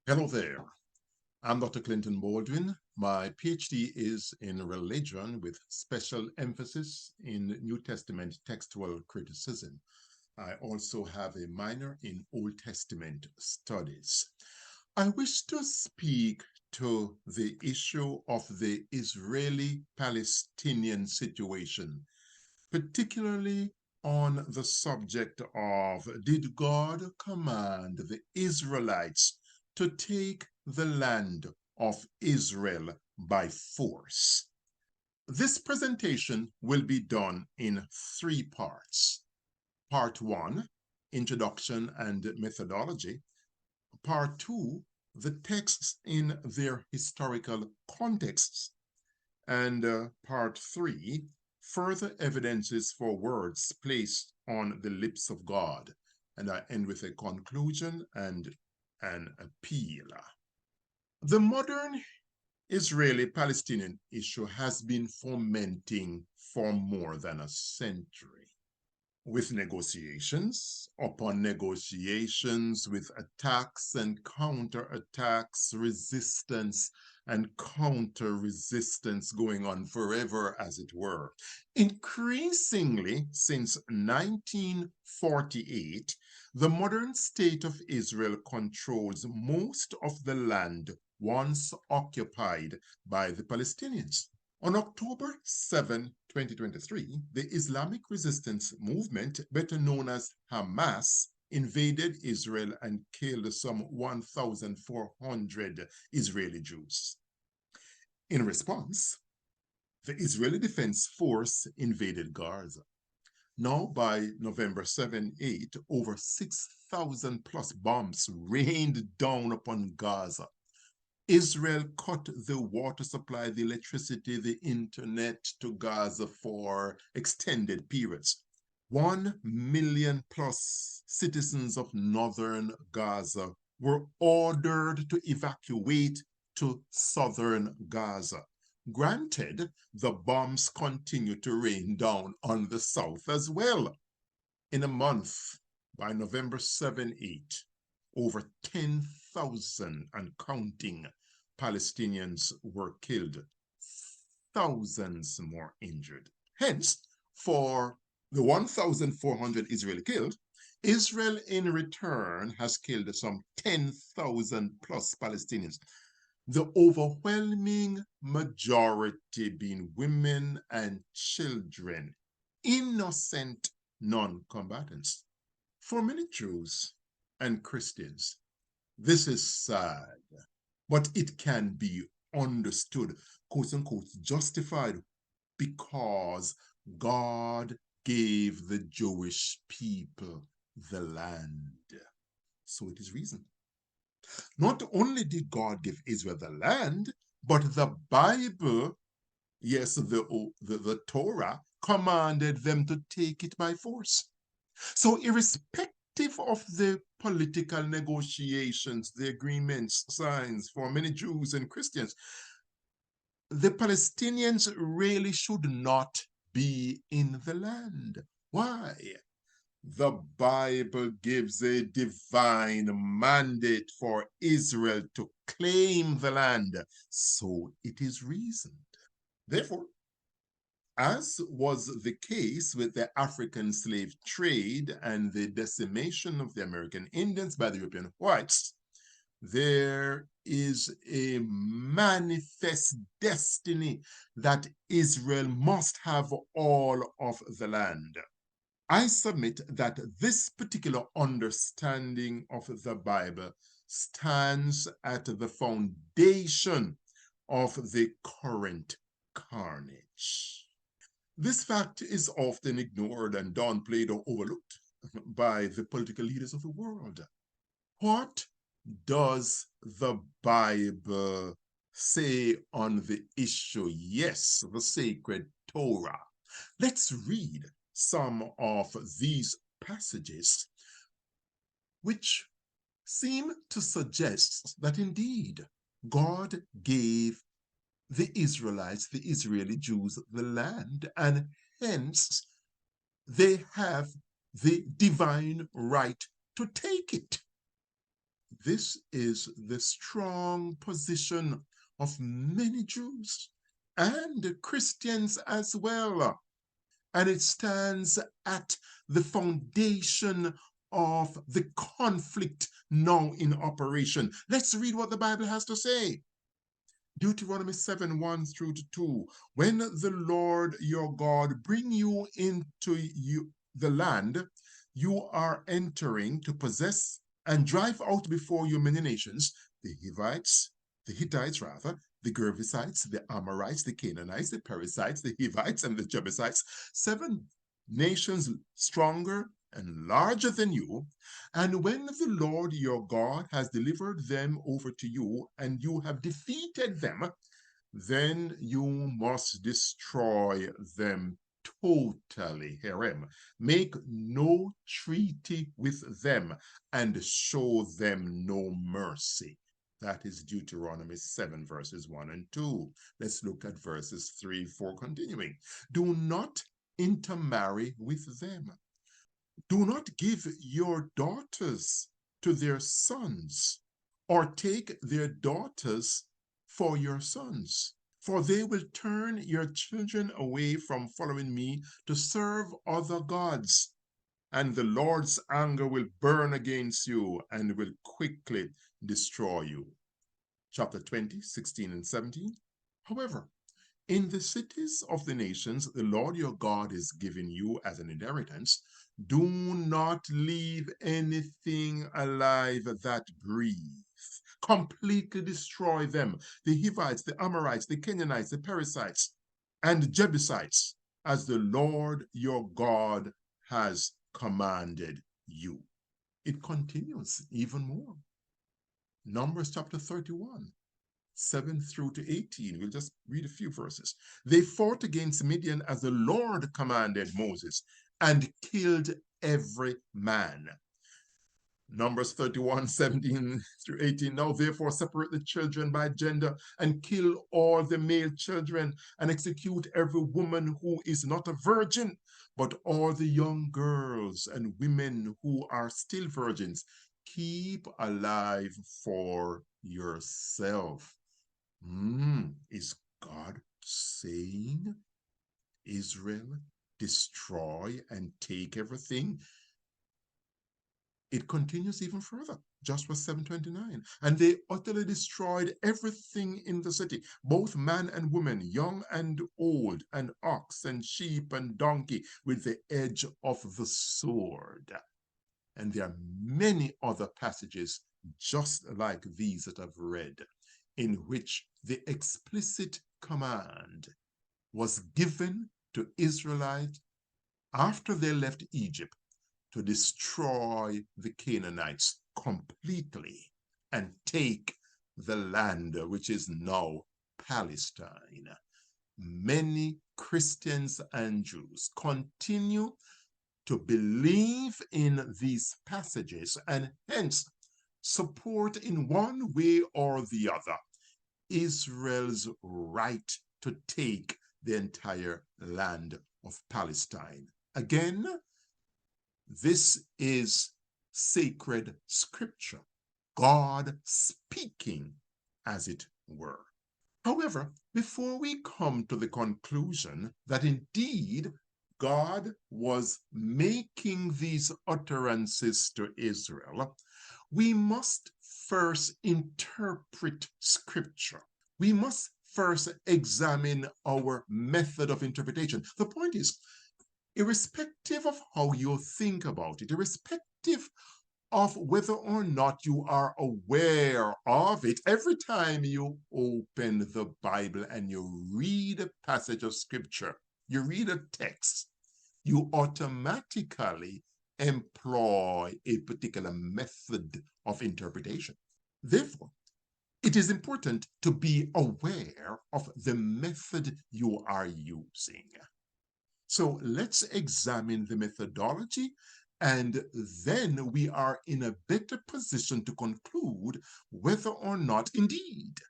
Hello there. I'm Dr. Clinton Baldwin. My Ph.D. is in religion with special emphasis in New Testament textual criticism. I also have a minor in Old Testament studies. I wish to speak to the issue of the Israeli-Palestinian situation, particularly on the subject of did God command the Israelites to take the land of Israel by force? This presentation will be done in three parts. Part one, introduction and methodology. Part two, the texts in their historical contexts. And part three, further evidences for words placed on the lips of God. And I end with a conclusion and an appeal. The modern Israeli-Palestinian issue has been fermenting for more than a century, with negotiations upon negotiations, with attacks and counterattacks, resistance and counter-resistance going on forever, as it were. Increasingly, since 1948, the modern state of Israel controls most of the land once occupied by the Palestinians. On October 7, 2023, the Islamic resistance movement, better known as Hamas, invaded Israel and killed some 1,400 Israeli Jews. In response, the Israeli Defense Force invaded Gaza. Now, by November 7, 8, over 6,000 plus bombs rained down upon Gaza. Israel cut the water supply, the electricity, the internet to Gaza for extended periods. 1 million plus citizens of northern Gaza were ordered to evacuate to southern Gaza. Granted, the bombs continue to rain down on the south as well. In a month, by November 7, 8, over 10,000 and counting Palestinians were killed, thousands more injured. Hence, for the 1,400 Israeli killed, Israel in return has killed some 10,000 plus Palestinians. The overwhelming majority being women and children, innocent non-combatants. For many Jews and Christians, this is sad, but it can be understood, quote unquote, justified, because God gave the Jewish people the land. So it is reason. Not only did God give Israel the land, but the Bible, yes, the Torah, commanded them to take it by force. So irrespective of the political negotiations, the agreements, signs for many Jews and Christians, the Palestinians really should not be in the land. Why? The Bible gives a divine mandate for Israel to claim the land, so it is reasoned. Therefore, as was the case with the African slave trade and the decimation of the American Indians by the European whites, there is a manifest destiny that Israel must have all of the land. I submit that this particular understanding of the Bible stands at the foundation of the current carnage. This fact is often ignored and downplayed or overlooked by the political leaders of the world. What does the Bible say on the issue? Yes, the sacred Torah. Let's read some of these passages which seem to suggest that indeed God gave the Israelites, the Israeli Jews, the land, and hence they have the divine right to take it. This is the strong position of many Jews and Christians as well. And it stands at the foundation of the conflict now in operation. Let's read what the Bible has to say. Deuteronomy 7:1 through to 2. When the Lord your God bring you into the land you are entering to possess and drive out before you many nations, the Hittites rather, the Gervasites, the Amorites, the Canaanites, the Perizzites, the Hivites, and the Jebusites, 7 nations stronger and larger than you. And when the Lord your God has delivered them over to you, and you have defeated them, then you must destroy them totally. Herem. Make no treaty with them, and show them no mercy. That is Deuteronomy 7, verses 1 and 2. Let's look at verses 3, 4, continuing. Do not intermarry with them. Do not give your daughters to their sons, or take their daughters for your sons, for they will turn your children away from following me to serve other gods, and the Lord's anger will burn against you and will quickly destroy you. Chapter 20, 16 and 17. However, in the cities of the nations the Lord your God is giving you as an inheritance, do not leave anything alive that breathes. Completely destroy them, the Hivites, the Amorites, the Canaanites, the Perizzites, and Jebusites, as the Lord your God has commanded you. It continues even more. Numbers chapter 31. 7 through to 18. We'll just read a few verses. They fought against Midian as the Lord commanded Moses and killed every man. Numbers 31, 17 through 18. Now therefore separate the children by gender and kill all the male children and execute every woman who is not a virgin, but all the young girls and women who are still virgins keep alive for yourself. Is God saying, Israel, destroy and take everything? It continues even further. Joshua 7:29. And they utterly destroyed everything in the city, both man and woman, young and old, and ox and sheep and donkey, with the edge of the sword. And there are many other passages just like these that I've read, in which the explicit command was given to Israelites after they left Egypt to destroy the Canaanites completely and take the land which is now Palestine. Many Christians and Jews continue to believe in these passages and hence support in one way or the other Israel's right to take the entire land of Palestine. Again, this is sacred scripture, God speaking, as it were. However, before we come to the conclusion that indeed God was making these utterances to Israel, we must first interpret scripture. We must first examine our method of interpretation. The point is, irrespective of how you think about it, irrespective of whether or not you are aware of it, every time you open the Bible and you read a passage of scripture, you read a text, you automatically employ a particular method of interpretation. Therefore, it is important to be aware of the method you are using. So let's examine the methodology, and then we are in a better position to conclude whether or not indeed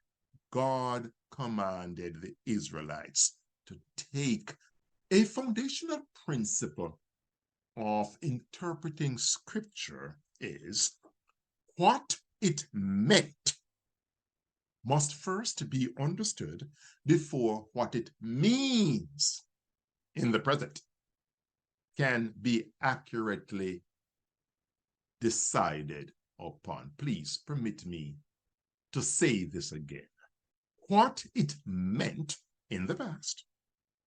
God commanded the Israelites to take. A foundational principle of interpreting scripture is, what it meant must first be understood before what it means in the present can be accurately decided upon. Please permit me to say this again. What it meant in the past,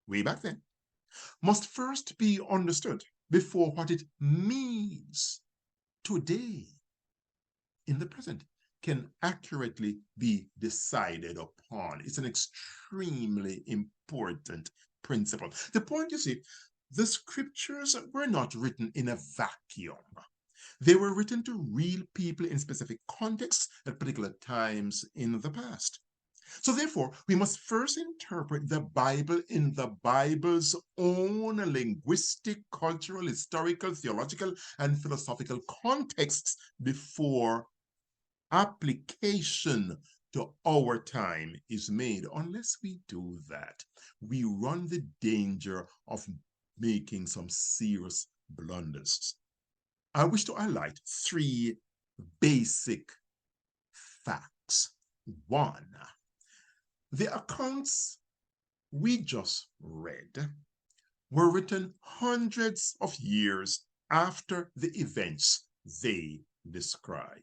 way back then, must first be understood before what it means today in the present can accurately be decided upon. It's an extremely important principle. The point, you see, the scriptures were not written in a vacuum. They were written to real people in specific contexts at particular times in the past. So therefore, we must first interpret the Bible in the Bible's own linguistic, cultural, historical, theological, and philosophical contexts before application to our time is made. Unless we do that, we run the danger of making some serious blunders. I wish to highlight three basic facts. One, the accounts we just read were written hundreds of years after the events they describe.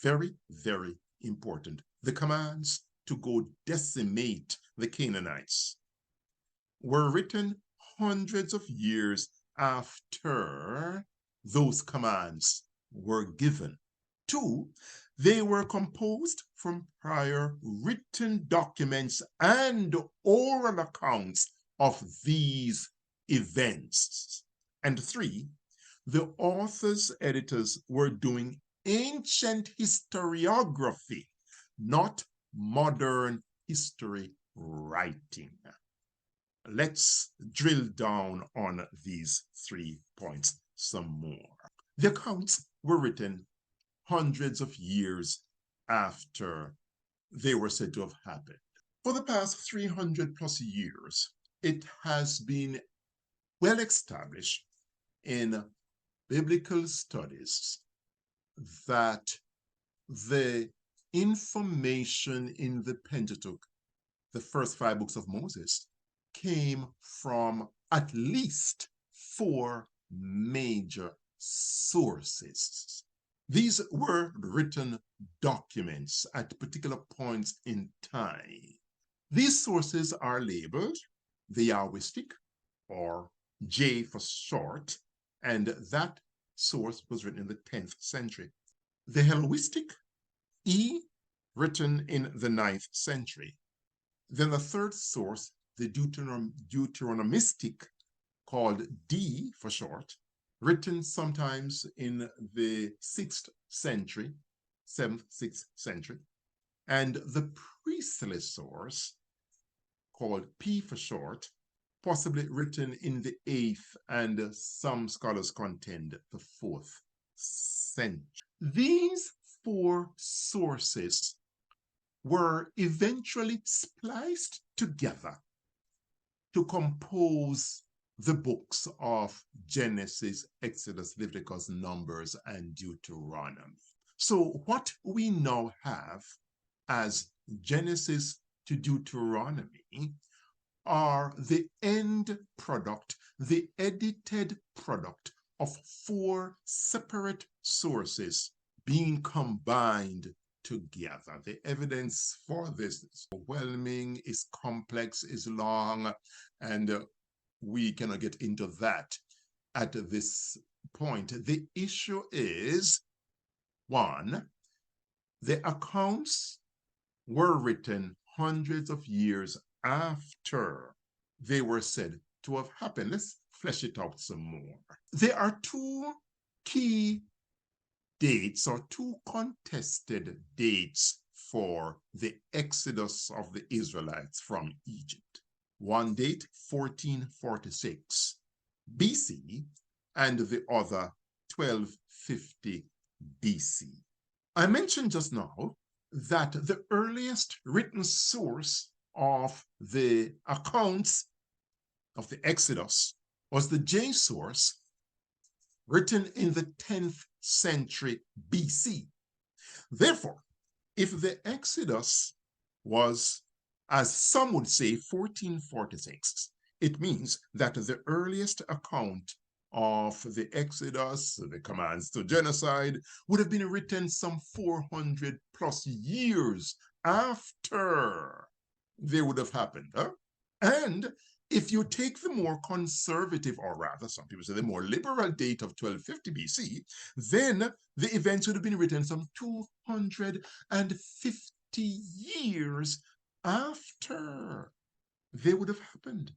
Very, very important. The commands to go decimate the Canaanites were written hundreds of years after those commands were given. Two, they were composed from prior written documents and oral accounts of these events. And three, the authors, editors were doing ancient historiography, not modern history writing. Let's drill down on these 3 points some more. The accounts were written hundreds of years after they were said to have happened. For the past 300 plus years, it has been well established in biblical studies that the information in the Pentateuch, the first 5 books of Moses, came from at least 4 major sources. These were written documents at particular points in time. These sources are labeled the Yahwistic, or J for short, and that source was written in the 10th century. The Hellenistic, E, written in the 9th century. Then the third source, the Deuteronomistic, called D for short, written sometimes in the 6th century, 7th, 6th century. And the priestly source, called P for short, possibly written in the 8th and some scholars contend the 4th century. These 4 sources were eventually spliced together to compose the books of Genesis, Exodus, Leviticus, Numbers, and Deuteronomy. So what we now have as Genesis to Deuteronomy are the end product, the edited product of 4 separate sources being combined together. The evidence for this is overwhelming, is complex, is long, and we cannot get into that at this point. The issue is, 1, the accounts were written hundreds of years after they were said to have happened. Let's flesh it out some more. There are 2 key dates, or 2 contested dates for the exodus of the Israelites from Egypt. One date, 1446 BC, and the other, 1250 BC. I mentioned just now that the earliest written source of the accounts of the Exodus was the J source, written in the 10th century BC. Therefore, if the Exodus was, as some would say, 1446, it means that the earliest account of the Exodus, the commands to genocide, would have been written some 400 plus years after they would have happened. And if you take the more conservative, or rather, some people say the more liberal date of 1250 BC, then the events would have been written some 250 years after they would have happened.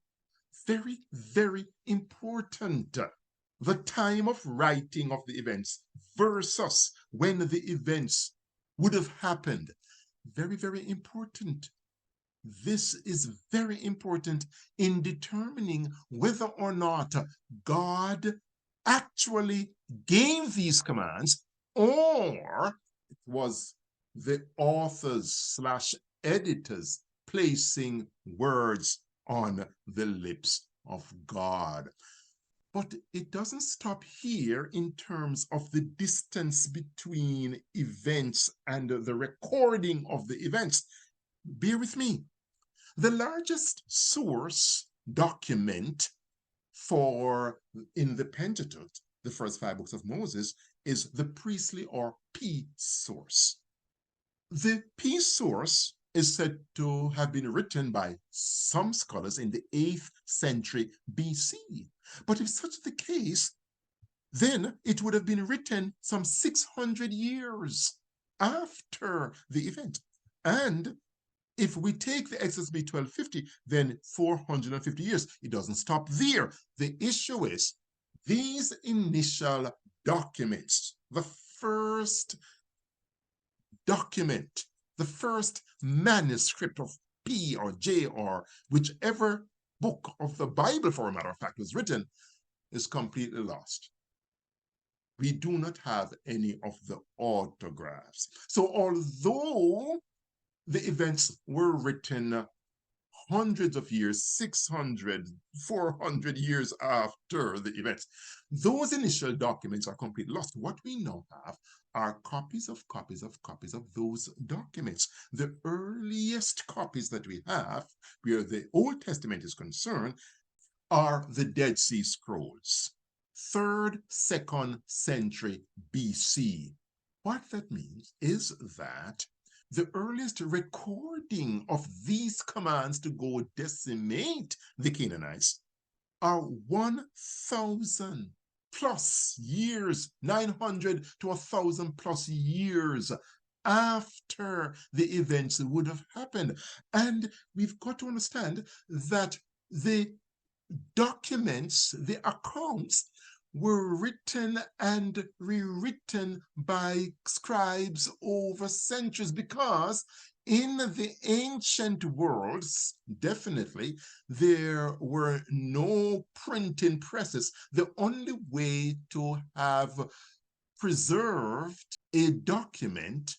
Very, very important. The time of writing of the events versus when the events would have happened. Very, very important. This is very important in determining whether or not God actually gave these commands, or it was the authors slash editors placing words on the lips of God. But it doesn't stop here in terms of the distance between events and the recording of the events. Bear with me. The largest source document for in the Pentateuch, the first 5 books of Moses, is the priestly or P source. The P source is said to have been written by some scholars in the 8th century BC. But if such the case, then it would have been written some 600 years after the event. And if we take the Exodus be 1250, then 450 years. It doesn't stop there. The issue is these initial documents, the first document, the first manuscript of P or J or whichever book of the Bible, for a matter of fact, was written, is completely lost. We do not have any of the autographs. So although the events were written hundreds of years, 600, 400 years after the events, those initial documents are completely lost. What we now have are copies of those documents. The earliest copies that we have, where the Old Testament is concerned, are the Dead Sea Scrolls, 3rd, 2nd century BC. What that means is that the earliest recording of these commands to go decimate the Canaanites are 1,000 plus years, 900 to 1,000 plus years after the events would have happened. And we've got to understand that the documents, the accounts, were written and rewritten by scribes over centuries, because in the ancient worlds, definitely, there were no printing presses. The only way to have preserved a document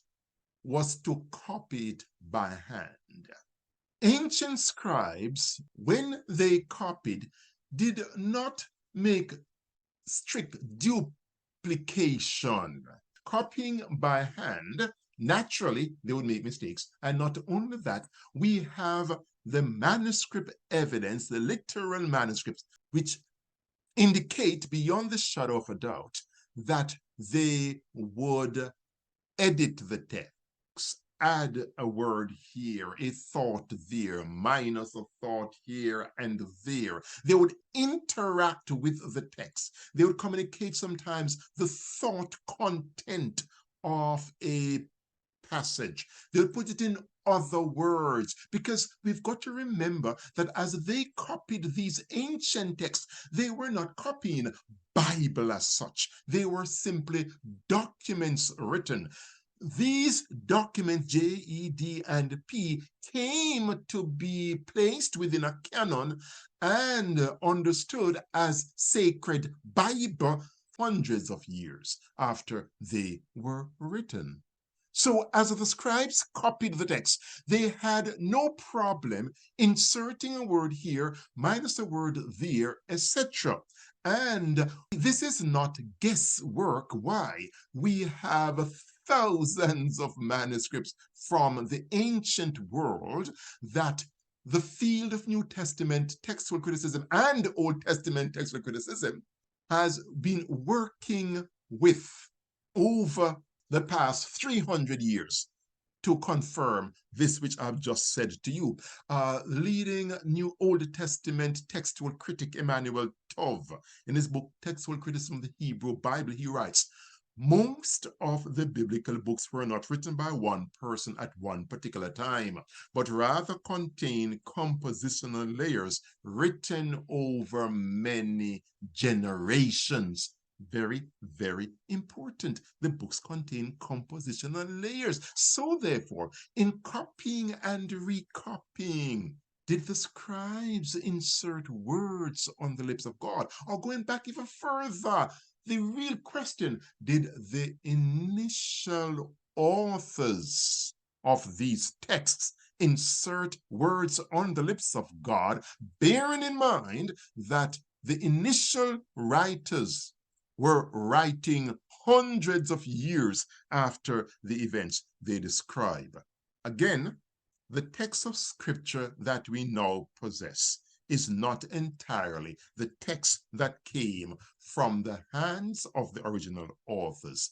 was to copy it by hand. Ancient scribes, when they copied, did not make strict duplication. Copying by hand, naturally, they would make mistakes. And not only that, we have the manuscript evidence, the literal manuscripts, which indicate beyond the shadow of a doubt that they would edit the text, add a word here, a thought there, minus a thought here and there. They would interact with the text. They would communicate sometimes the thought content of a passage. They would put it in other words, because we've got to remember that as they copied these ancient texts, they were not copying Bible as such. They were simply documents written. These documents, J, E, D, and P, came to be placed within a canon and understood as sacred Bible hundreds of years after they were written. So as the scribes copied the text, they had no problem inserting a word here, minus a word there, etc. And this is not guesswork. Why? We have thousands of manuscripts from the ancient world that the field of New Testament textual criticism and Old Testament textual criticism has been working with over the past 300 years to confirm this which I've just said to you. Leading New Old Testament textual critic Emmanuel Tov, in his book Textual Criticism of the Hebrew Bible, he writes, most of the biblical books were not written by one person at one particular time, but rather contain compositional layers written over many generations. Very, very important. The books contain compositional layers. So therefore, in copying and recopying, did the scribes insert words on the lips of God? Or going back even further, the real question, did the initial authors of these texts insert words on the lips of God, bearing in mind that the initial writers were writing hundreds of years after the events they describe? Again, the text of scripture that we now possess is not entirely the text that came from the hands of the original authors.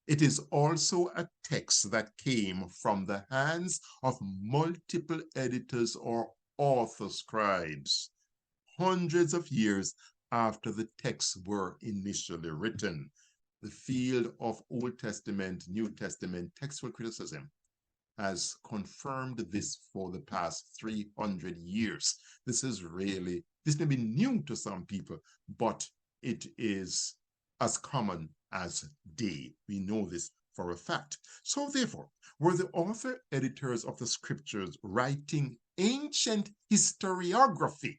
It is also a text that came from the hands of multiple editors or author scribes, hundreds of years after the texts were initially written. The field of Old Testament, New Testament textual criticism has confirmed this for the past 300 years. This may be new to some people, but it is as common as day. We know this for a fact. So therefore, were the author editors of the scriptures writing ancient historiography?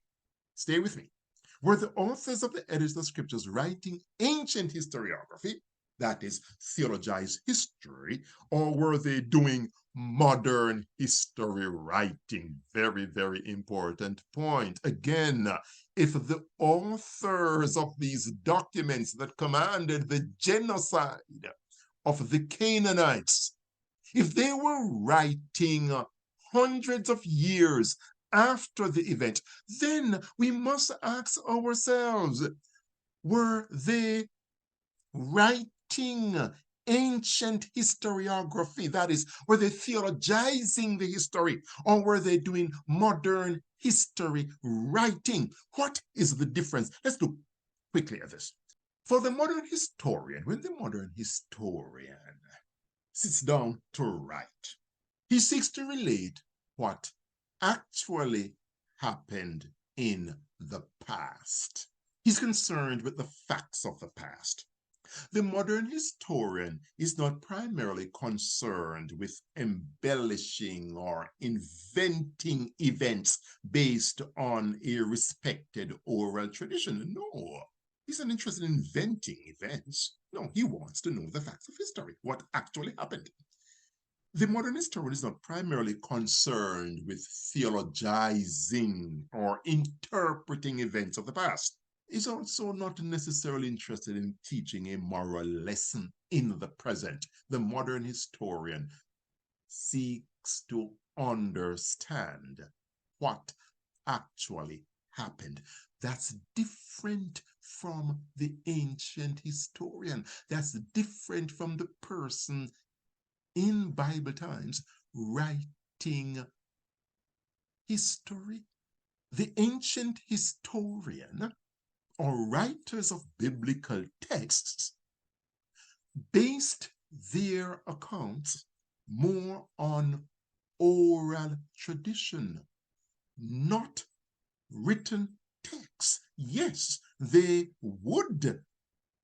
Stay with me. Were the authors of the editors of the scriptures writing ancient historiography, that is, theologized history, or were they doing modern history writing? Very, very important point. Again, if the authors of these documents that commanded the genocide of the Canaanites, if they were writing hundreds of years after the event, then we must ask ourselves, were they writing ancient historiography? That is, were they theologizing the history, or were they doing modern history writing? What is the difference? Let's look quickly at this. For the modern historian, when the modern historian sits down to write, he seeks to relate what actually happened in the past. He's concerned with the facts of the past. The modern historian is not primarily concerned with embellishing or inventing events based on a respected oral tradition. No, he's not interested in inventing events. No, he wants to know the facts of history, what actually happened. The modern historian is not primarily concerned with theologizing or interpreting events of the past. He's also not necessarily interested in teaching a moral lesson in the present. The modern historian seeks to understand what actually happened. That's different from the ancient historian. That's different from the person in Bible times writing history. The ancient historian or writers of biblical texts based their accounts more on oral tradition, not written texts. Yes, they would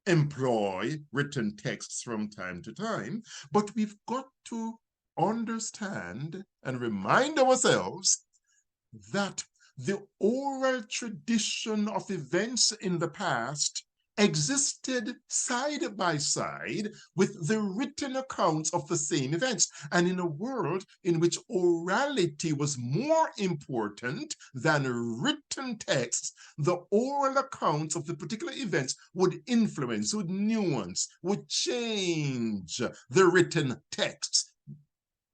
employ written texts from time to time, but we've got to understand and remind ourselves that the oral tradition of events in the past existed side by side with the written accounts of the same events. And in a world in which orality was more important than written texts, the oral accounts of the particular events would influence, would nuance, would change the written texts.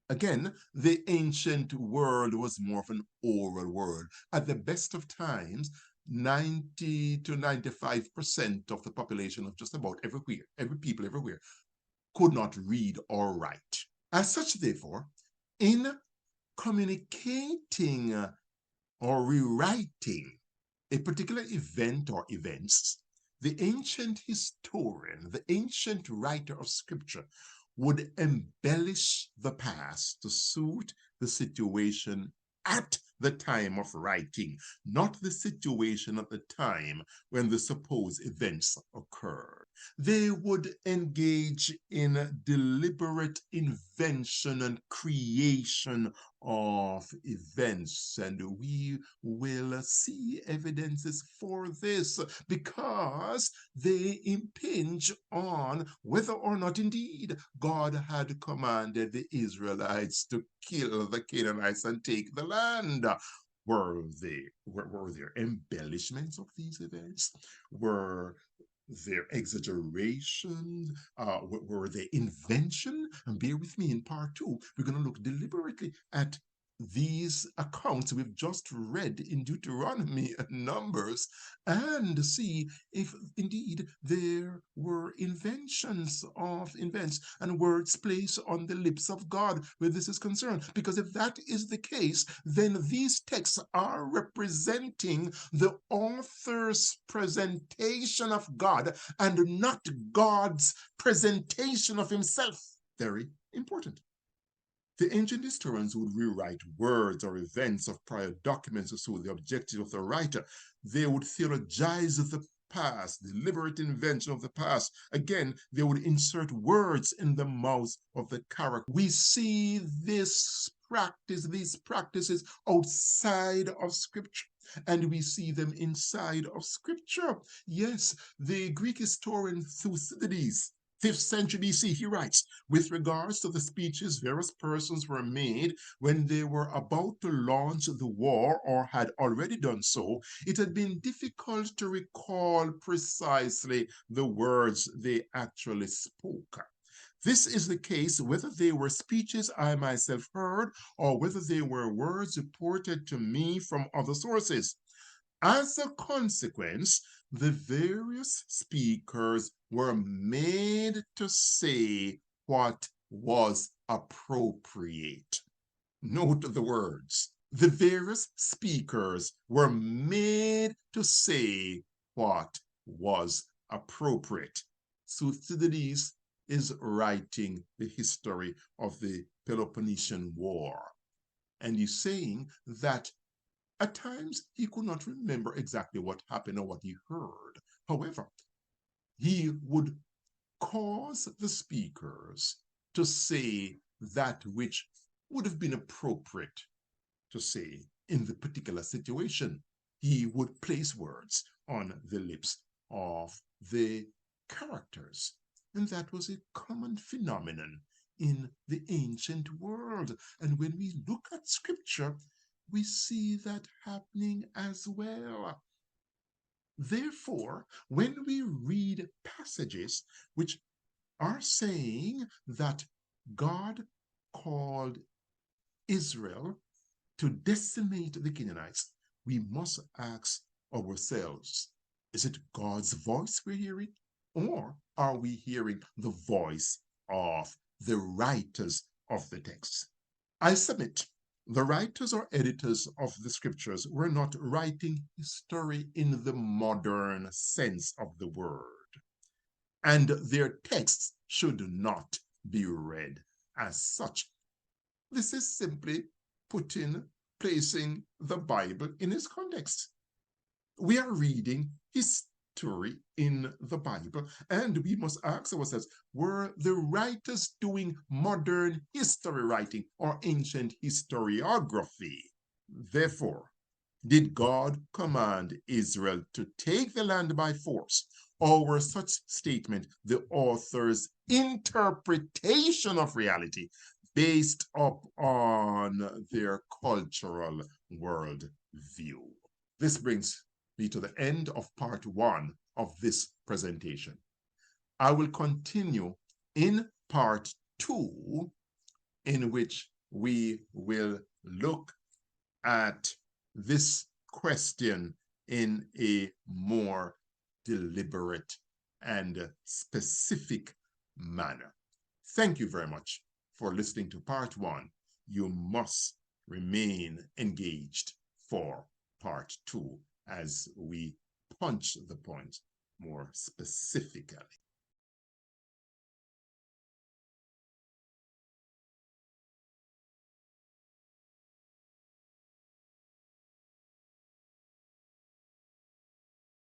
Again, the ancient world was more of an oral world. At the best of times, 90 to 95% of the population of just about everywhere, every people everywhere, could not read or write. As such, therefore, in communicating or rewriting a particular event or events, the ancient historian, the ancient writer of scripture, would embellish the past to suit the situation at the time of writing, not the situation at the time when the supposed events occurred. They would engage in deliberate invention and creation of events, and we will see evidences for this because they impinge on whether or not indeed God had commanded the Israelites to kill the Canaanites and take the land. Were there embellishments of these events? Were their exaggeration? Were they invention? And bear with me, in part 2, we're going to look deliberately at these accounts we've just read in Deuteronomy and Numbers and see if indeed there were inventions of events and words placed on the lips of God where this is concerned. Because if that is the case, then these texts are representing the author's presentation of God and not God's presentation of himself. Very important. The ancient historians would rewrite words or events of prior documents to suit the objective of the writer. They would theologize the past, deliberate invention of the past. Again, they would insert words in the mouths of the character. We see these practices outside of Scripture, and we see them inside of Scripture. Yes, the Greek historian Thucydides, 5th century BC, he writes, with regards to the speeches various persons were made when they were about to launch the war or had already done so, it had been difficult to recall precisely the words they actually spoke. This is the case whether they were speeches I myself heard or whether they were words reported to me from other sources. As a consequence, the various speakers were made to say what was appropriate. Note the words. The various speakers were made to say what was appropriate. Thucydides is writing the history of the Peloponnesian War, and he's saying that at times, he could not remember exactly what happened or what he heard. However, he would cause the speakers to say that which would have been appropriate to say in the particular situation. He would place words on the lips of the characters. And that was a common phenomenon in the ancient world. And when we look at Scripture, we see that happening as well. Therefore, when we read passages which are saying that God called Israel to decimate the Canaanites, we must ask ourselves, is it God's voice we're hearing? Or are we hearing the voice of the writers of the text? I submit the writers or editors of the scriptures were not writing history in the modern sense of the word, and their texts should not be read as such. This is simply placing the Bible in its context. We are reading history in the Bible, and we must ask ourselves, were the writers doing modern history writing or ancient historiography? Therefore, did God command Israel to take the land by force, or such statement the author's interpretation of reality based upon their cultural worldview. This brings me to the end of part 1 of this presentation. I will continue in part 2, in which we will look at this question in a more deliberate and specific manner. Thank you very much for listening to part 1. You must remain engaged for part 2 as we punch the point more specifically.